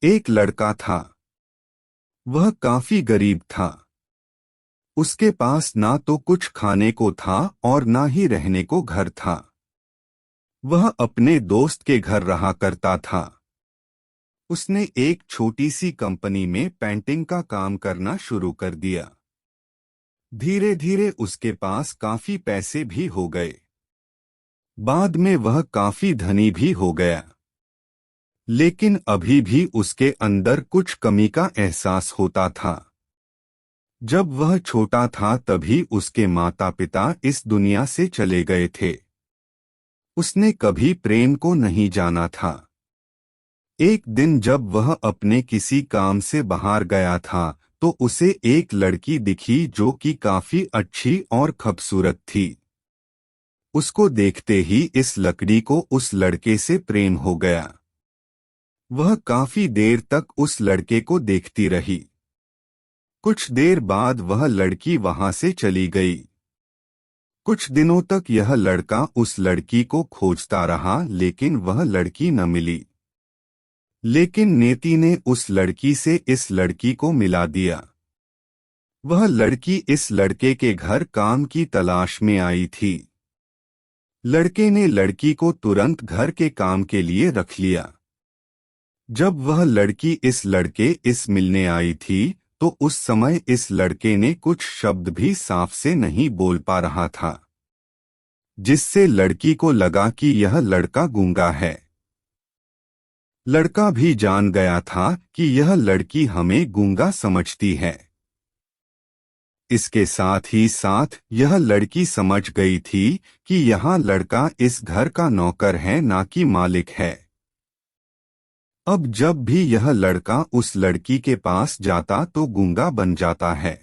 एक लड़का था। वह काफी गरीब था। उसके पास ना तो कुछ खाने को था और ना ही रहने को घर था। वह अपने दोस्त के घर रहा करता था। उसने एक छोटी सी कंपनी में पेंटिंग का काम करना शुरू कर दिया। धीरे धीरे उसके पास काफी पैसे भी हो गए। बाद में वह काफी धनी भी हो गया। लेकिन अभी भी उसके अंदर कुछ कमी का एहसास होता था। जब वह छोटा था तभी उसके माता पिता इस दुनिया से चले गए थे। उसने कभी प्रेम को नहीं जाना था। एक दिन जब वह अपने किसी काम से बाहर गया था तो उसे एक लड़की दिखी जो कि काफी अच्छी और खूबसूरत थी। उसको देखते ही इस लड़की को उस लड़के से प्रेम हो गया। वह काफी देर तक उस लड़के को देखती रही। कुछ देर बाद वह लड़की वहां से चली गई। कुछ दिनों तक यह लड़का उस लड़की को खोजता रहा लेकिन वह लड़की न मिली। लेकिन नेति ने उस लड़की से इस लड़की को मिला दिया। वह लड़की इस लड़के के घर काम की तलाश में आई थी। लड़के ने लड़की को तुरंत घर के काम के लिए रख लिया। जब वह लड़की इस लड़के इस मिलने आई थी तो उस समय इस लड़के ने कुछ शब्द भी साफ से नहीं बोल पा रहा था, जिससे लड़की को लगा कि यह लड़का गूंगा है। लड़का भी जान गया था कि यह लड़की हमें गूंगा समझती है। इसके साथ ही साथ यह लड़की समझ गई थी कि यह लड़का इस घर का नौकर है ना कि मालिक है। अब जब भी यह लड़का उस लड़की के पास जाता तो गूंगा बन जाता है।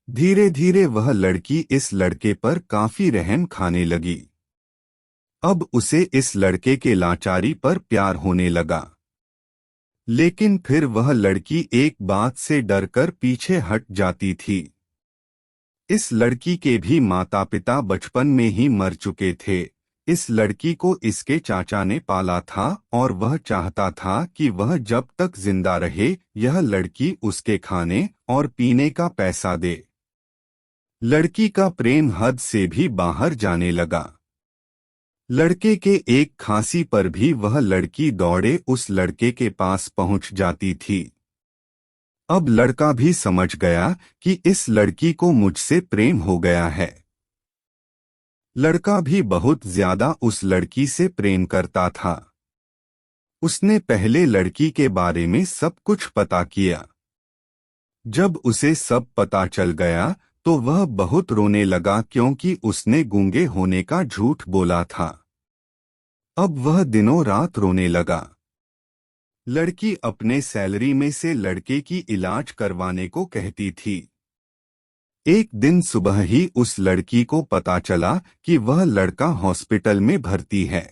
धीरे धीरे वह लड़की इस लड़के पर काफी रहम खाने लगी। अब उसे इस लड़के के लाचारी पर प्यार होने लगा। लेकिन फिर वह लड़की एक बात से डरकर पीछे हट जाती थी। इस लड़की के भी माता पिता बचपन में ही मर चुके थे। इस लड़की को इसके चाचा ने पाला था और वह चाहता था कि वह जब तक जिंदा रहे यह लड़की उसके खाने और पीने का पैसा दे। लड़की का प्रेम हद से भी बाहर जाने लगा। लड़के के एक खांसी पर भी वह लड़की दौड़े उस लड़के के पास पहुंच जाती थी। अब लड़का भी समझ गया कि इस लड़की को मुझसे प्रेम हो गया है। लड़का भी बहुत ज्यादा उस लड़की से प्रेम करता था। उसने पहले लड़की के बारे में सब कुछ पता किया। जब उसे सब पता चल गया तो वह बहुत रोने लगा क्योंकि उसने गूंगे होने का झूठ बोला था। अब वह दिनों रात रोने लगा। लड़की अपने सैलरी में से लड़के की इलाज करवाने को कहती थी। एक दिन सुबह ही उस लड़की को पता चला कि वह लड़का हॉस्पिटल में भर्ती है।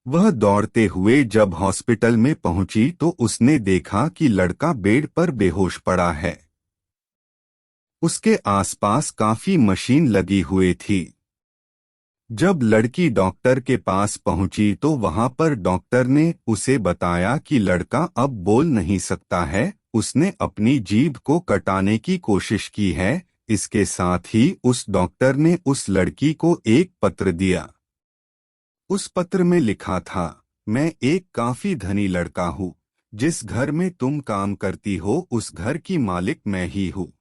वह दौड़ते हुए जब हॉस्पिटल में पहुंची तो उसने देखा कि लड़का बेड पर बेहोश पड़ा है। उसके आसपास काफी मशीन लगी हुई थी। जब लड़की डॉक्टर के पास पहुंची तो वहां पर डॉक्टर ने उसे बताया कि लड़का अब बोल नहीं सकता है। उसने अपनी जीभ को कटाने की कोशिश की है। इसके साथ ही उस डॉक्टर ने उस लड़की को एक पत्र दिया। उस पत्र में लिखा था, मैं एक काफी धनी लड़का हूँ। जिस घर में तुम काम करती हो उस घर की मालिक मैं ही हूँ।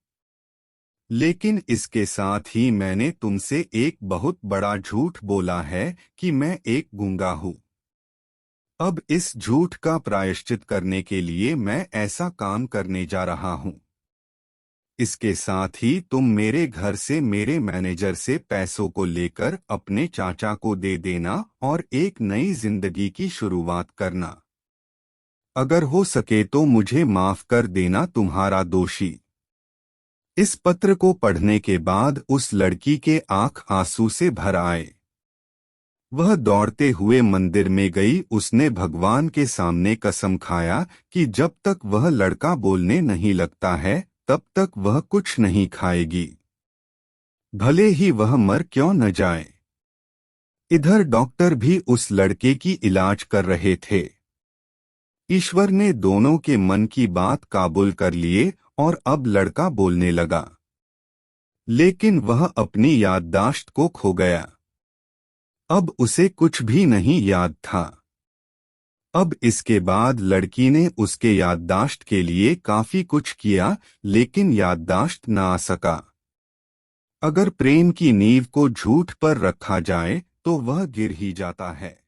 लेकिन इसके साथ ही मैंने तुमसे एक बहुत बड़ा झूठ बोला है कि मैं एक गूंगा हूँ। अब इस झूठ का प्रायश्चित करने के लिए मैं ऐसा काम करने जा रहा हूँ। इसके साथ ही तुम मेरे घर से मेरे मैनेजर से पैसों को लेकर अपने चाचा को दे देना और एक नई जिंदगी की शुरुआत करना। अगर हो सके तो मुझे माफ कर देना तुम्हारा दोषी। इस पत्र को पढ़ने के बाद उस लड़की के आंख आंसू से भर आए। वह दौड़ते हुए मंदिर में गई। उसने भगवान के सामने कसम खाया कि जब तक वह लड़का बोलने नहीं लगता है तब तक वह कुछ नहीं खाएगी, भले ही वह मर क्यों न जाए। इधर डॉक्टर भी उस लड़के की इलाज कर रहे थे। ईश्वर ने दोनों के मन की बात काबूल कर लिए और अब लड़का बोलने लगा, लेकिन वह अपनी याददाश्त को खो गया। अब उसे कुछ भी नहीं याद था। अब इसके बाद लड़की ने उसके याददाश्त के लिए काफी कुछ किया, लेकिन याददाश्त ना आ सका। अगर प्रेम की नींव को झूठ पर रखा जाए तो वह गिर ही जाता है।